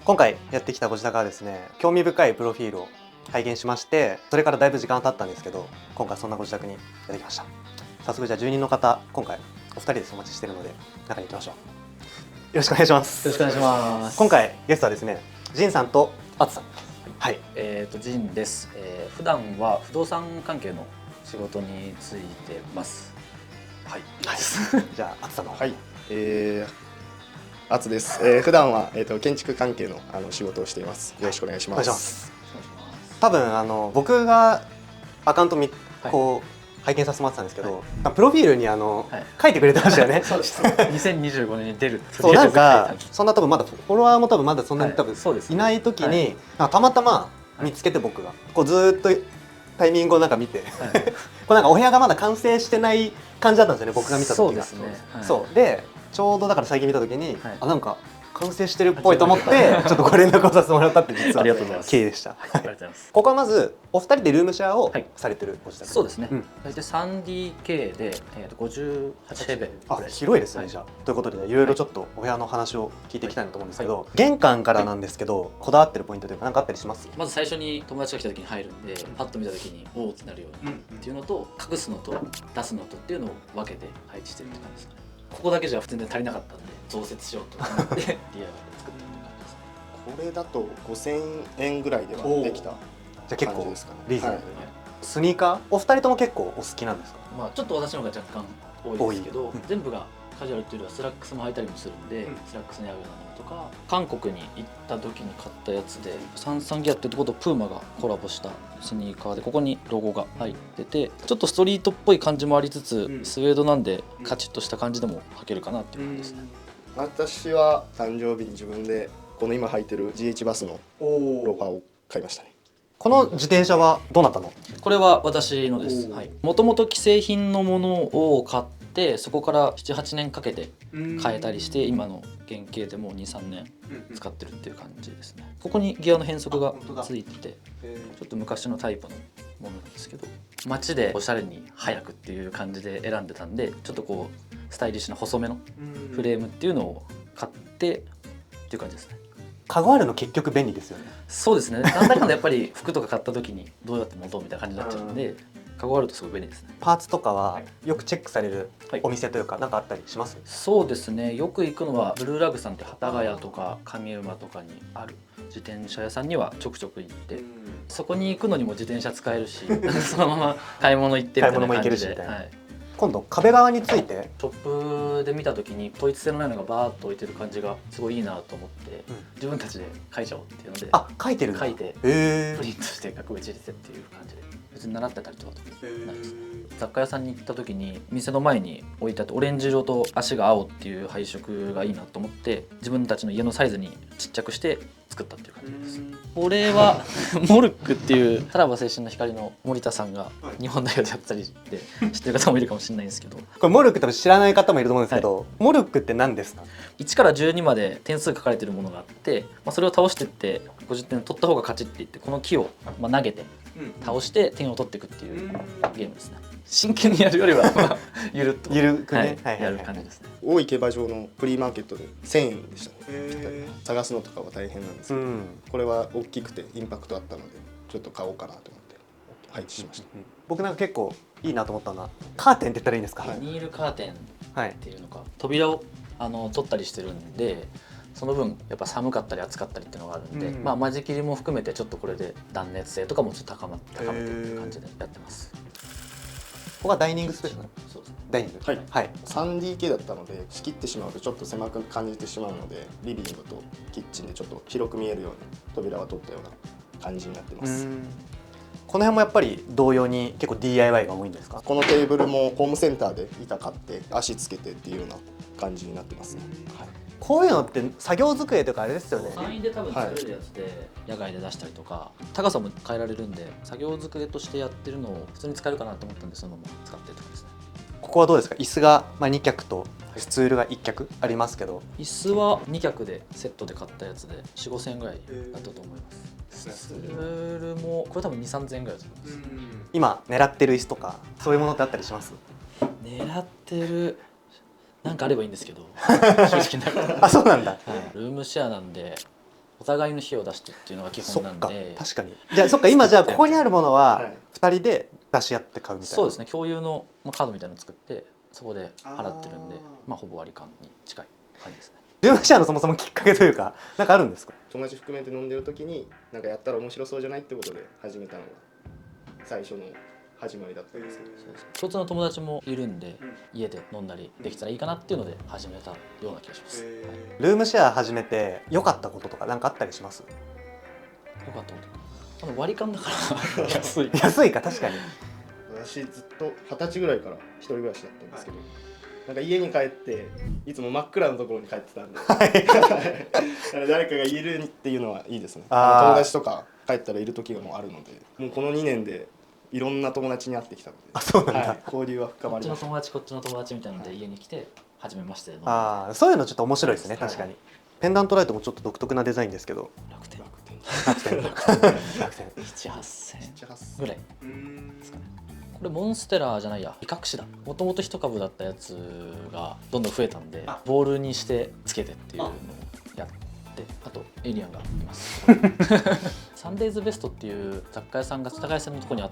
今回やってきたご自宅はですね、興味深いプロフィールを拝見しまして、それからだいぶ時間が経ったんですけど、今回そんなご自宅にやってきました。早速じゃあ住人の方、今回お二人でお待ちしているので中に行きましょう。よろしくお願いします。よろしくお願いします。今回ゲストはですね、ジンさんとアツさん。はい。ジンです。普段は不動産関係の仕事に就いてます。はい。じゃあアツさんの。はい。アツです。普段は建築関係の仕事をしています。よろしくお願いします。お願いします。多分僕がアカウントこう拝見させてもらってたんですけど、プロフィールに書いてくれてましたよね。そうです。2025年に出る。そうなんかそんな多分まだフォロワーも多分まだそんなに多分いない時にたまたま見つけて僕がこうずっとタイミングをなんか見て、こうなんかお部屋がまだ完成してない感じだったんですよね。僕が見た時が。そうですね。そうでちょうどだから最近見た時になんか完成してるっぽいと思ってちょっとご連絡をさせてもらったって実は経緯でした。ありがとうございます。ここはまずお二人でルームシェアをされてるご自宅。そうですね。大体 3DK で58平米。あ、広いですねじゃあ。ということでいろいろちょっとお部屋の話を聞いていきたいなと思うんですけど、玄関からなんですけどこだわってるポイントというか何かあったりします？まず最初に友達が来た時に入るんで、パッと見た時におおってなるようにっていうのと、隠すのと出すのとっていうのを分けて配置してるって感じですかね。ここだけじゃ全然足りなかったんで増設しようと思って DIY で作ったっていう感じです。これだと5000円ぐらいではできた。じゃあ結構リーズナブル。はい、スニーカーお二人とも結構お好きなんですか？まあちょっと私の方が若干多いですけど、全部がカジュアルっていうよりはスラックスも履いたりもするんで、スラックスに合うようなものとか、韓国に行った時に買ったやつでサンサンギアってとことプーマがコラボしたスニーカーで、ここにロゴが入っててちょっとストリートっぽい感じもありつつ、スウェードなんでカチッとした感じでも履けるかなっていう感じですね。私は誕生日に自分でこの今履いてる GH バスのローファーを買いましたね。この自転車はどなたの？これは私のです。もともと既製品のものを買って、そこから7、8年かけて変えたりして、今の原型でもう2、3年使ってるっていう感じですね。ここにギアの変速がついてて、ちょっと昔のタイプのものなんですけど、街でおしゃれに速くっていう感じで選んでたんで、ちょっとこうスタイリッシュな細めのフレームっていうのを買ってっていう感じですね。カゴあるの結局便利ですよね。そうですね。なんだかんだやっぱり服とか買った時にどうやって持とうみたいな感じになっちゃうんで、カゴあるとすごい便利ですね。パーツとかはよくチェックされるお店というか何かあったりします？そうですね。よく行くのはブルーラグさんって幡ヶ谷とか上馬とかにある自転車屋さんにはちょくちょく行って、そこに行くのにも自転車使えるしそのまま買い物行ってみたいな感じで。今度壁側についてショップで見た時に統一性のないのがバーッと置いてる感じがすごいいいなと思って、自分たちで書いちゃおうっていうので、書いてるんだ。書いてプリントして額縁入れてっていう感じで、別に習ってたりとかないですね。雑貨屋さんに行った時に店の前に置いてあって、オレンジ色と足が青っていう配色がいいなと思って、自分たちの家のサイズにちっちゃくして作ったっていう感じです。これはモルックっていうさらば青春の光の森田さんが日本代表でやったりして知ってる方もいるかもしれないんですけど、これモルック多分知らない方もいると思うんですけど、モルックって何ですか？1から12まで点数書かれてるものがあって、それを倒していって50点取った方が勝ちって言って、この木を投げて倒して点を取っていくっていうゲームですね。真剣にやるよりはゆるくねやる感じですね。大井競馬場のフリーマーケットで1000円でしたね。探すのとかは大変なんですけど、これは大きくてインパクトあったのでちょっと買おうかなと思って配置しました。僕なんか結構いいなと思ったのはカーテンって言ったらいいんですか？ビニールカーテンっていうのか、扉を取ったりしてるんで、その分やっぱ寒かったり暑かったりっていうのがあるんで、間仕切りも含めてちょっとこれで断熱性とかもちょっと高めてっていう感じでやってます。ここがダイニングスペースなの？そうですね。ダイニング。はい。3DK だったので仕切ってしまうとちょっと狭く感じてしまうので、リビングとキッチンでちょっと広く見えるように扉は取ったような感じになってます。この辺もやっぱり同様に結構 DIY が多いんですか？このテーブルもホームセンターで板買って足つけてっていうような感じになってますね。こういうのって作業机とかあれですよね。簡易で多分作れるやつで野外で出したりとか、高さも変えられるんで作業机としてやってるのを普通に使えるかなと思ったんで、そのまま使ってるところですね。ここはどうですか？椅子が2脚とスツールが1脚ありますけど、椅子は2脚でセットで買ったやつで 4,5,000円ぐらいだったと思います。スツールもこれ多分 2,3,000円ぐらいだと思います。今狙ってる椅子とかそういうものってあったりします？狙ってるなんかあればいいんですけど正直ながらあ、そうなんだ。ルームシェアなんでお互いの費用を出してっていうのが基そっか本なんで。確かに。じゃあそっか今じゃあここにあるものははい2人で出し合って買うみたいな。そうですね、共有のカードみたいなのを作ってそこで払ってるんで、まあほぼ割り勘に近い感じですね。ルームシェアのそもそもきっかけというかなんかあるんですか？友達含めて飲んでる時になんかやったら面白そうじゃないってことで始めたのが最初の始まりだったんですけど、共通の友達もいるんで、家で飲んだりできたらいいかなっていうので始めたような気がします。はい、ルームシェア始めて良かったこととか何かあったりします？よかったこと割り勘だから安い。安いか確かに。私ずっと20歳ぐらいから一人暮らしだったんですけど、なんか家に帰っていつも真っ暗なところに帰ってたんで、だから誰かがいるっていうのはいいですね。友達とか帰ったらいる時もあるので、もうこの2年でいろんな友達に会ってきたので、あ、そうなんだ。はい、交流は深こっちのまりました。友達こっちの友達みたいなので家に来て初めましてのああ、そういうのちょっと面白いですね、確かに。ペンダントライトもちょっと独特なデザインですけど、楽天楽天7,8,000円7,8,000ぐらいですかね。これモンステラじゃないや、威嚇紙だ。もともと1株だったやつがどんどん増えたんでボールにしてつけてっていうのをやって、あとエイリアンがいますサンデイズベストっていう雑貨屋さんが世田谷線のとこにあっ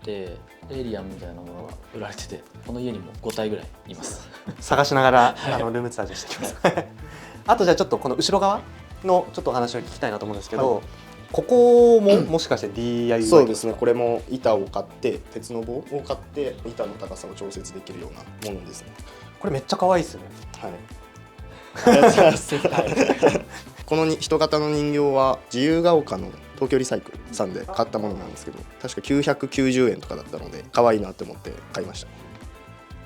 て、エイリアンみたいなものが売られてて、この家にも5体ぐらいいます探しながらルームツアージしてきますあとじゃあちょっとこの後ろ側のちょっとお話を聞きたいなと思うんですけど、ここももしかして DIY？ そうですね、これも板を買って鉄の棒を買って板の高さを調節できるようなものですね。これめっちゃ可愛いですよね。はいありがとうございますこの人型の人形は自由が丘の東京リサイクルさんで買ったものなんですけど、確か990円とかだったので可愛いなって思って買いました。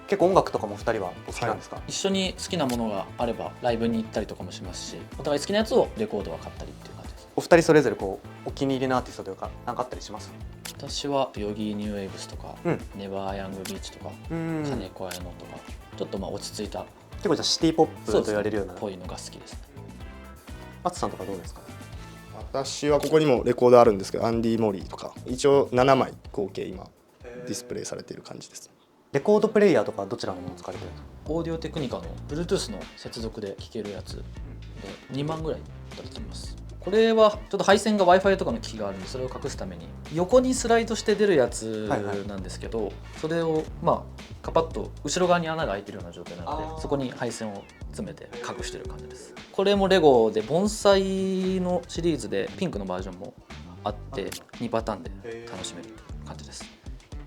結構音楽とかも2人はお好きなんですか？一緒に好きなものがあればライブに行ったりとかもしますし、お互い好きなやつをレコードは買ったりっていう感じです。お二人それぞれこうお気に入りのアーティストというか何かあったりします？私はヨギーニューウェーブスとか、うんネバーヤングビーチとか、うん金子綾乃とか、ちょっとまあ落ち着いた結構じゃあシティポップと言われるような。っぽいのが好きですね。松さんとかどうですか？私はここにもレコードあるんですけど、アンディ・モリーとか一応7枚合計今ディスプレイされている感じです。レコードプレイヤーとかどちらのものを使われてるんですか？オーディオテクニカの Bluetooth の接続で聴けるやつで2万ぐらいだと思います。これはちょっと配線が Wi-Fi とかの機器があるんで、それを隠すために横にスライドして出るやつなんですけど、それをまあカパッと後ろ側に穴が開いてるような状態なので、そこに配線を詰めて隠してる感じです。これもレゴで盆栽のシリーズでピンクのバージョンもあって2パターンで楽しめる感じです。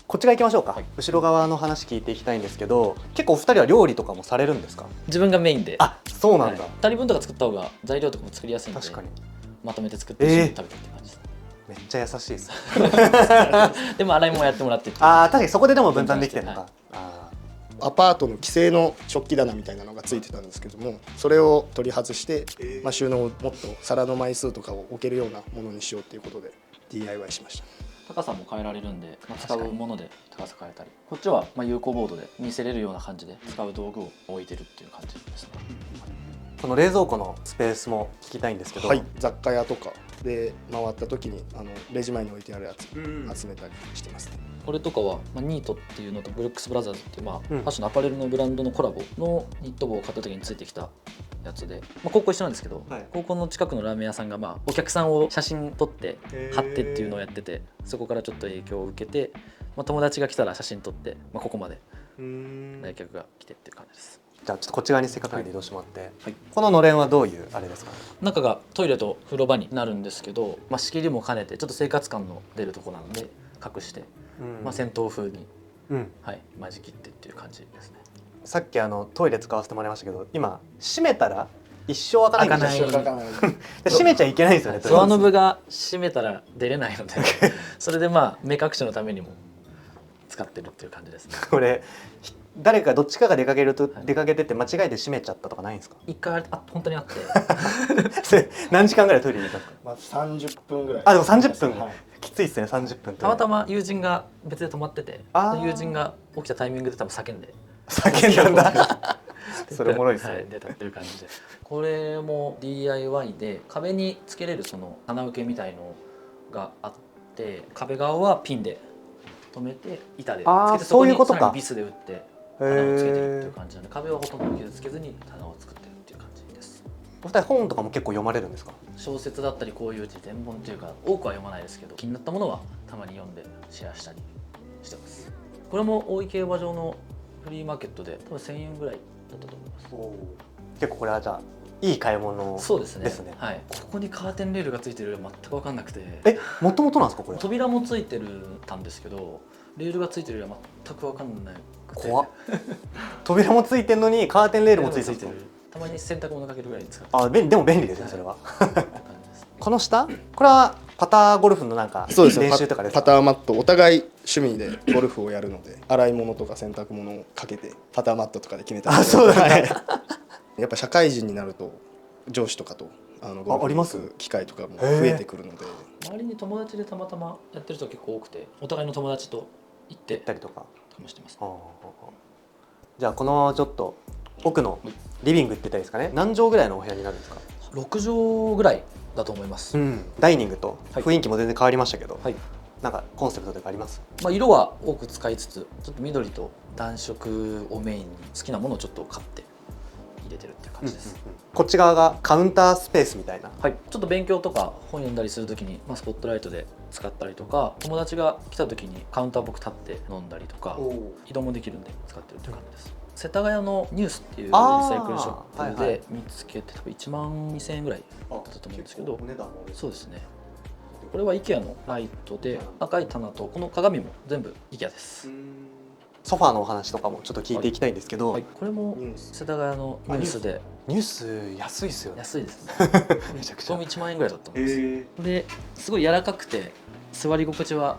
こっち側行きましょうか、はい、後ろ側の話聞いていきたいんですけど、結構お二人は料理とかもされるんですか？自分がメインで。あ、そうなんだ、はい、2人分とか作った方が材料とかも作りやすいので、確かにまとめて作って一緒に食べてって感じです。めっちゃ優しいですでも洗い物やってもらってっていう。ああ、確かにそこででも分担できてるのか、はい、アパートの規制の食器棚みたいなのがついてたんですけども、それを取り外して、収納をもっと皿の枚数とかを置けるようなものにしようということで DIY しました。高さも変えられるんで、使うもので高さ変えたり、こっちは有効ボードで見せれるような感じで使う道具を置いてるっていう感じですね。この冷蔵庫のスペースも聞きたいんですけど、はい、雑貨屋とかで回った時にレジ前に置いてあるやつ集めたりしてますね。これとかは、ニートっていうのとブルックスブラザーズっていう、フうんァッションのアパレルのブランドのコラボのニット帽を買った時についてきたやつで、高校一緒なんですけど、はい、高校の近くのラーメン屋さんが、お客さんを写真撮って貼ってっていうのをやってて、そこからちょっと影響を受けて、友達が来たら写真撮って、ここまで来客が来てっていう感じです。じゃあちょっとこっち側にせっかくなんで移動してもらって、はい、こののれんはどういうあれですか？中がトイレと風呂場になるんですけど、仕切りも兼ねてちょっと生活感の出るところなので隠して、戦闘風に、間仕切ってっていう感じですね。さっきトイレ使わせてもらいましたけど、今閉めたら一生開かないんですよ。閉めちゃいけないんですよね。ドアノブが閉めたら出れないのでそれで目隠しのためにも使ってるっていう感じですね。これ誰かどっちかが出かけてて間違えて閉めちゃったとかないんですか？一回本当にあって何時間ぐらいトイレにいたんですか？30分ぐらい。あ、でも30分、きついですね。30分たまたま友人が別で泊まってて、友人が起きたタイミングで多分叫んだんだそれおもろいですね。出たっていう感じで、これも DIY で壁につけれるその穴受けみたいのがあって、壁側はピンで止めて板でつけて、そこにさらにビスで打って棚をつけてるっていう感じなので、壁はほとんど傷つけずに棚を作ってるっていう感じです。お二人本とかも結構読まれるんですか？小説だったりこういう辞典本っていうか多くは読まないですけど、気になったものはたまに読んでシェアしたりしてます。これも大井競馬場のフリーマーケットで多分1000円ぐらいだったと思います。結構これはじゃあいい買い物そうですね。ですね。はい。ここにカーテンレールがついてる全く分かんなくて。もともとなんですかこれ？扉もついてるたんですけど、レールがついてるよりは全く分かんないくて。怖っ。扉もついてるのにカーテンレールもついてる。たまに洗濯物かけるぐらいに使って。あ、でも便利ですねそれは。この下、これはパターゴルフのなんかそうですね、練習とかですか？パターマット、お互い趣味でゴルフをやるので洗い物とか洗濯物をかけてパターマットとかで決めたり。あ、そうだね。やっぱ社会人になると上司とかとゴルフに行く機会とかも増えてくるので、周りに友達でたまたまやってる人結構多くて、お互いの友達と行ってたりとか試してます。じゃあこのちょっと奥のリビングって言ったらいいですかね、何畳ぐらいのお部屋になるんですか？6畳ぐらいだと思います。ダイニングと雰囲気も全然変わりましたけど、はい、なんかコンセプトとかあります？色は多く使いつつ、ちょっと緑と暖色をメインに好きなものをちょっと買って入れてるっていう感じです。こっち側がカウンタースペースみたいな。はい、ちょっと勉強とか本読んだりするときに、スポットライトで使ったりとか、友達が来たときにカウンター僕立って飲んだりとか、移動もできるんで使ってるっていう感じです。世田谷のニュースっていうリサイクルショップで見つけて、多分1万2000円ぐらいだったと思うんですけど、そうですね。これは IKEA のライトで、赤い棚とこの鏡も全部 IKEA です。ソファーのお話とかもちょっと聞いていきたいんですけど、これも世田谷のニュースで、ニュース安いですよね。安いですね。めちゃくちゃ。1万円ぐらいだったと思います。ですごい柔らかくて座り心地は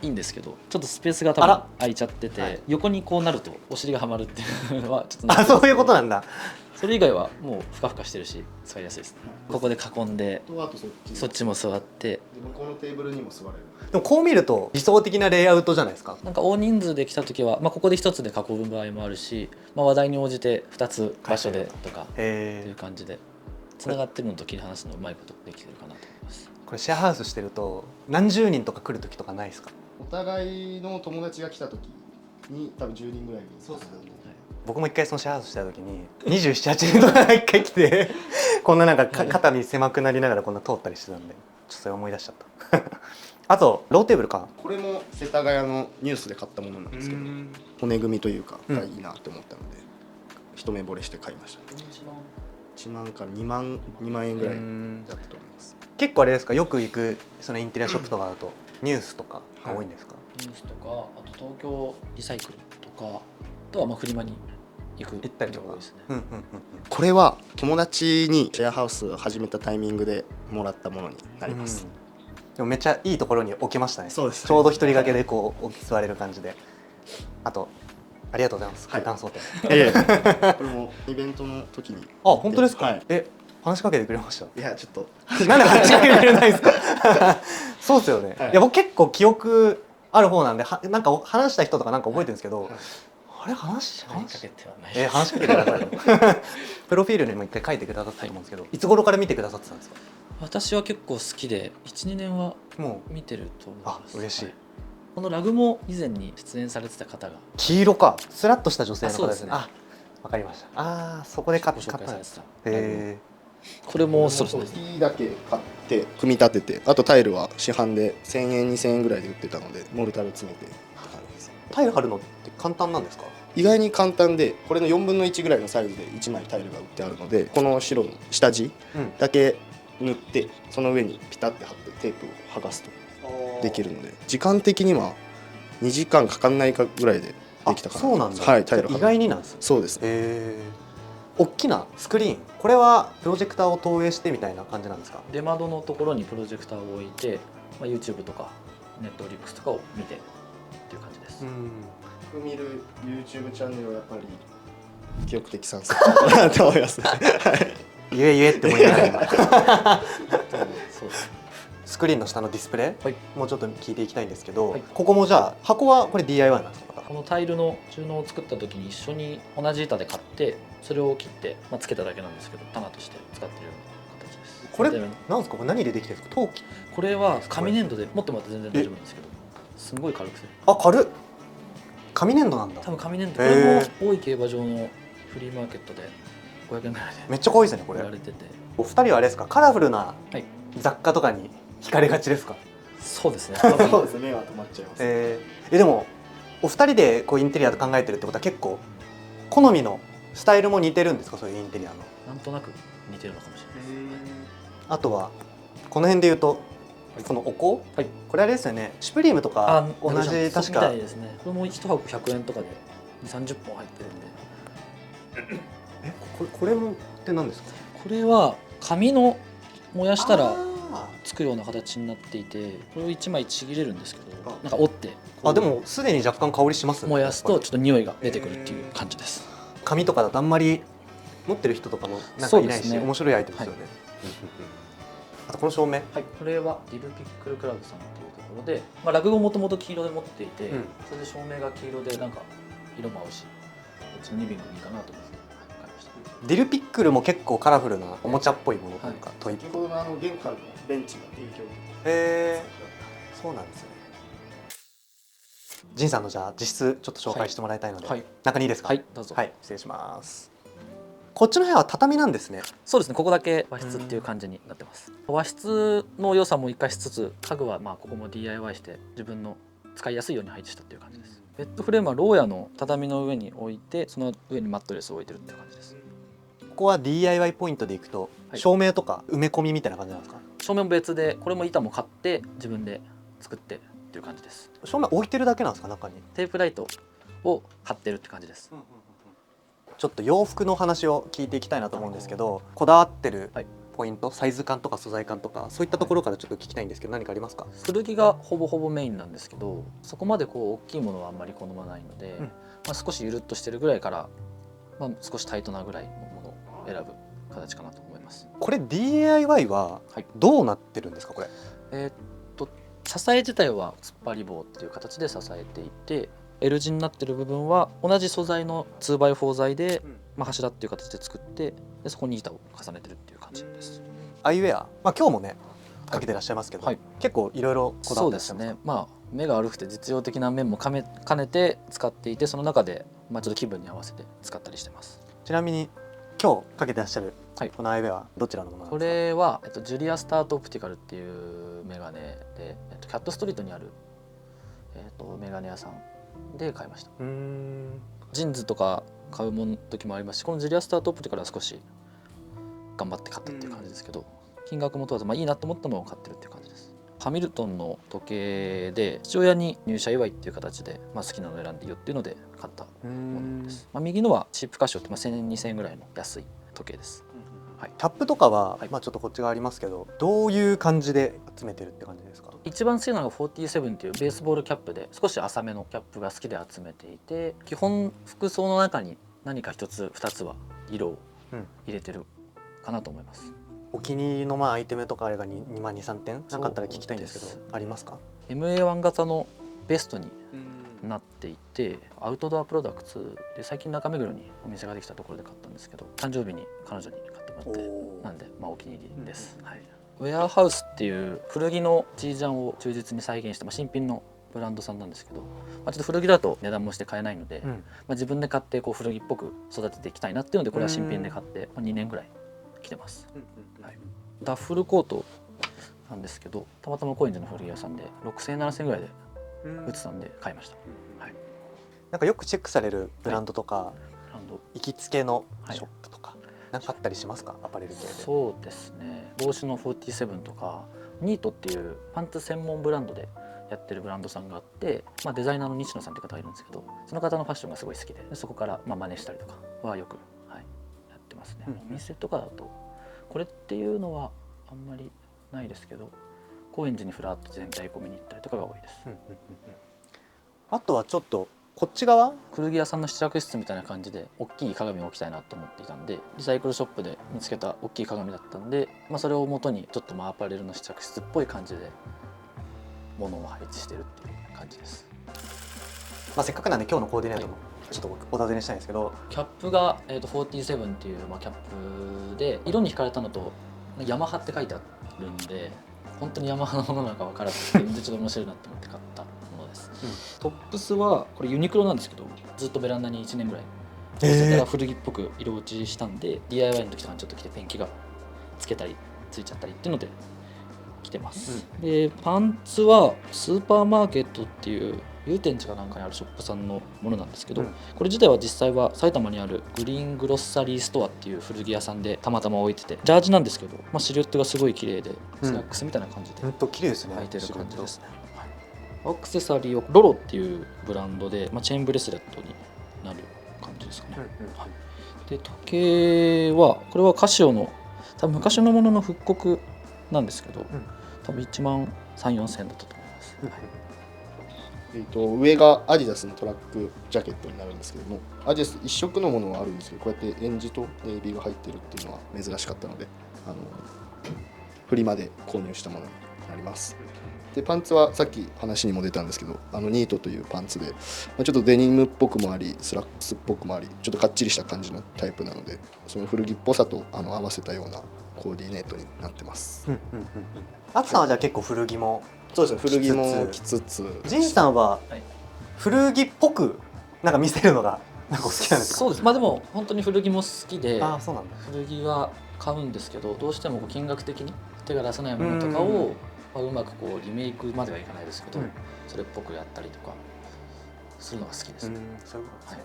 いいんですけど、ちょっとスペースが多分空いちゃってて、横にこうなるとお尻がはまるっていうのはちょっと。あ、そういうことなんだ。それ以外はもうふかふかしてるし座りやすいですね。ここで囲んで、そっちも座って、向こうのテーブルにも座れる。でもこう見ると理想的なレイアウトじゃないですか。なんか大人数で来た時は、ここで一つで囲む場合もあるし、話題に応じて2つ場所でとかっていう感じでつながってるのと切り離すのうまいことできてるかなと思います。これシェアハウスしてると何十人とか来る時とかないですか？お互いの友達が来た時に多分10人ぐらいに。そうですね。僕も一回そのシェアハウスした時に27、8人とか一回来てこんななんか肩身狭くなりながらこんな通ったりしてたんで、ちょっとそれ思い出しちゃったあとローテーブルか、これも世田谷のニュースで買ったものなんですけど、骨組みというかがいいなって思ったので、一目惚れして買いました。1万から2万円ぐらいだったと思います。結構あれですか、よく行くそのインテリアショップとかだとニュースとかが多いんですか？ニュースとか、あと東京リサイクルとか、あとはフリマに行ったりとかですね。これは友達にシェアハウスを始めたタイミングでもらったものになります。でもめっちゃいいところに置けましたね。そうですね。ちょうど一人掛けでこう座れる感じで。あとありがとうございます。空間想定。これもイベントの時に。あ、本当ですか？はい。話しかけてくれました？いや、ちょっとなんで話しかけてくれないですか？そうですよね。いや、僕結構記憶ある方なんで、なんか話した人とかなんか覚えてるんですけど、あれ話しかけてはない。話しかけてくださいよ。プロフィールにも一回書いてくださったと思うんですけど、いつ頃から見てくださってたんですか？私は結構好きで 1,2 年はもう見てると思います。あ、嬉しい。このラグも以前に出演されてた方が、黄色か、スラッとした女性の方ですね。あ、わかりました。ああ、そこで買ったんです。これもそうですね。木だけ買って組み立てて、あとタイルは市販で1000円2000円ぐらいで売ってたので、モルタル詰めて。タイル貼るのって簡単なんですか？意外に簡単で、これの4分の1ぐらいのサイズで1枚タイルが売ってあるので、この白の下地だけ塗って、その上にピタッて貼ってテープを剥がすとできるので、時間的には2時間かかんないかぐらいでできたかな。そうなんだ。はい、タイル意外になんです。そうです。大きなスクリーン、これはプロジェクターを投影してみたいな感じなんですか？出窓のところにプロジェクターを置いて、YouTube とか Netflix とかを見てっていう感じです。見る YouTube チャンネルはやっぱり記憶的参戦だなと思います。言えって思いながらそうです。スクリーンの下のディスプレイ、はい、もうちょっと聞いていきたいんですけど、はい、ここもじゃあ箱はこれ DIY なんですか？このタイルの収納を作った時に一緒に同じ板で買って、それを切って、つけただけなんですけど、棚として使ってるような形です。これなんですか？これ何でできてるんですか？陶器？これは紙粘土で持ってもらって全然大丈夫なんですけど、すごい軽くて。あ、軽っ。紙粘土なんだ。多分紙粘土。これも大井競馬場のフリーマーケットで500円ぐらいでめっちゃ可愛いですねこれ。売られてて、お二人はあれですか、カラフルなはい、雑貨とかに惹かれがちですか？そうですねそうですね、目は止まっちゃいます。でもお二人でこうインテリアと考えてるってことは結構好みのスタイルも似てるんですか？そういうインテリアの。なんとなく似てるのかもしれないです。あとはこの辺で言うとこのお香、はい、これあれですよね、シュプリームとか同じ確かみたいですね。これも1箱100円とかで2、30本入ってるんで。これもって何ですか？これは紙の燃やしたらあつくような形になっていて、これを1枚ちぎれるんですけど、なんか折ってー、でもすでに若干香りしますね。燃やすとやっぱちょっと匂いが出てくるっていう感じです。り紙とかだとあんまり持ってる人とかもなんかいないし、そうですね面白いアイテムですよね。あとこの照明、はい、これはディルピックルクラウドさんっていうところで、ラグをもともと黄色で持っていて、それで照明が黄色でなんか色も合うし、うちのリビングにいいかなと思って買いました。ディルピックルも結構カラフルなおもちゃっぽいものというか、トイ先ほどの玄関のベンチが影響を受けて、そうなんですね。ジンさんのじゃあ実質ちょっと紹介してもらいたいので、はい、中にいいですか？はい、どうぞ。はい、失礼します。こっちの部屋は畳なんですね。そうですね、ここだけ和室っていう感じになってます。和室の良さも生かしつつ、家具はここも DIY して自分の使いやすいように配置したっていう感じです。ベッドフレームは牢屋の畳の上に置いて、その上にマットレスを置いてるっていう感じです。ここは DIY ポイントでいくと、はい、照明とか埋め込みみたいな感じなんですか？照明も別で、これも板も買って自分で作ってっていう感じです。照明置いてるだけなんですか？中にテープライトを貼ってるって感じです。ちょっと洋服の話を聞いていきたいなと思うんですけど、こだわってるポイント、サイズ感とか素材感とかそういったところからちょっと聞きたいんですけど、何かありますか？古着がほぼほぼメインなんですけど、そこまで大きいものはあんまり好まないので、少しゆるっとしてるぐらいから、少しタイトなぐらいのものを選ぶ形かなと思います。これ DIY はどうなってるんですか？これ支え自体は突っ張り棒っていう形で支えていて、L 字になってる部分は同じ素材の 2x4 材で、柱っていう形で作って、でそこに板を重ねてるっていう感じです。アイウェア、今日もねかけてらっしゃいますけど、はい、結構いろいろこだわってらっしゃいますか？そうですね、目が悪くて実用的な面も兼ねて使っていて、その中でちょっと気分に合わせて使ったりしてます。ちなみに今日かけてらっしゃるこのアイウェアはどちらのものなんこですか？れは、ジュリアスタートオプティカルっていうメガネで、キャットストリートにある、メガネ屋さんで買いました。ジーンズとか買う時もありますし、このジュリアスタートオプティカルは少し頑張って買ったっていう感じですけど、金額も問わずいいなと思ったのを買ってるっていう感じです。ハミルトンの時計で父親に入社祝いっていう形で、好きなのを選んでいいよっていうので買ったものです。右のはチープカシオって1000円2000円ぐらいの安い時計です。キャップとかは、ちょっとこっち側ありますけど、どういう感じで集めてるって感じですか？一番好きなのが47っていうベースボールキャップで、少し浅めのキャップが好きで集めていて、基本服装の中に何か1つ2つは色を入れてるかなと思います。お気に入りのアイテムとかあれが2万2、3点なかったら聞きたいんですけど、ありますか？ MA1 型のベストになっていて、アウトドアプロダクツで最近中目黒にお店ができたところで買ったんですけど、誕生日に彼女に買ってもらって、なんでお気に入りです。ウェアハウスっていう古着のジージャンを忠実に再現した、新品のブランドさんなんですけど、ちょっと古着だと値段もして買えないので、自分で買って古着っぽく育てていきたいなっていうので、これは新品で買って2年ぐらい着てます。ダッフルコートなんですけど、たまたま高円寺の古着屋さんで6000円7000円ぐらいで売ってたんで買いました。なんかよくチェックされるブランドとか、行きつけのショップとか、なんかあったりしますか？アパレル系で。そうですね、帽子の47とかニートっていうパンツ専門ブランドでやってるブランドさんがあって、デザイナーの西野さんって方がいるんですけど、その方のファッションがすごい好きで、そこから真似したりとかはよく、やってますね。お店とかだとこれっていうのはあんまりないですけど、高円寺にフラッと全体込みに行ったりとかが多いです。あとはちょっとこっち側、古着屋さんの試着室みたいな感じで大きい鏡を置きたいなと思っていたんで、リサイクルショップで見つけた大きい鏡だったんで、それを元にちょっとアパレルの試着室っぽい感じで物を配置してるっていう感じです。せっかくなんで今日のコーディネートもちょっとお尋ねしたいんですけど、キャップが、47っていう、キャップで、色に惹かれたのとヤマハって書いてあるんで、本当にヤマハのものなのか分からず、ちょっと面白いなと思って買ったものです。トップスはこれユニクロなんですけど、ずっとベランダに1年ぐらいそれから古着っぽく色落ちしたんで DIY の時とかにちょっと着てペンキがつけたりついちゃったりっていうので着てます、でパンツはスーパーマーケットっていう祐天寺かなんかにあるショップさんのものなんですけど、これ自体は実際は埼玉にあるグリーングロッサリーストアっていう古着屋さんでたまたま置いてて、ジャージなんですけど、シルエットがすごい綺麗でスナックスみたいな感じで綺麗ですね。履いてる感じですね。アクセサリーをロロっていうブランドで、チェーンブレスレットになる感じですかね。で時計はこれはカシオの多分昔のものの復刻なんですけど、多分1万3、4千円だったと思います。上がアディダスのトラックジャケットになるんですけども、アディダス一色のものはあるんですけど、こうやってエンジとネイビーが入ってるっていうのは珍しかったので、フリマで購入したものになります。でパンツはさっき話にも出たんですけど、ニートというパンツで、ちょっとデニムっぽくもありスラックスっぽくもあり、ちょっとかっちりした感じのタイプなので、その古着っぽさと合わせたようなコーディネートになってます。あつさんはじゃあ結構古着も、そうですね、古着も着つつ、ジンさんは古着っぽくなんか見せるのがなんかお好きなんですか？そうです。でも本当に古着も好きで、そうなんだ。古着は買うんですけど、どうしても金額的に手が出せないものとかをうまくリメイクまではいかないですけど、それっぽくやったりとかするのが好きですね。そういうことですね。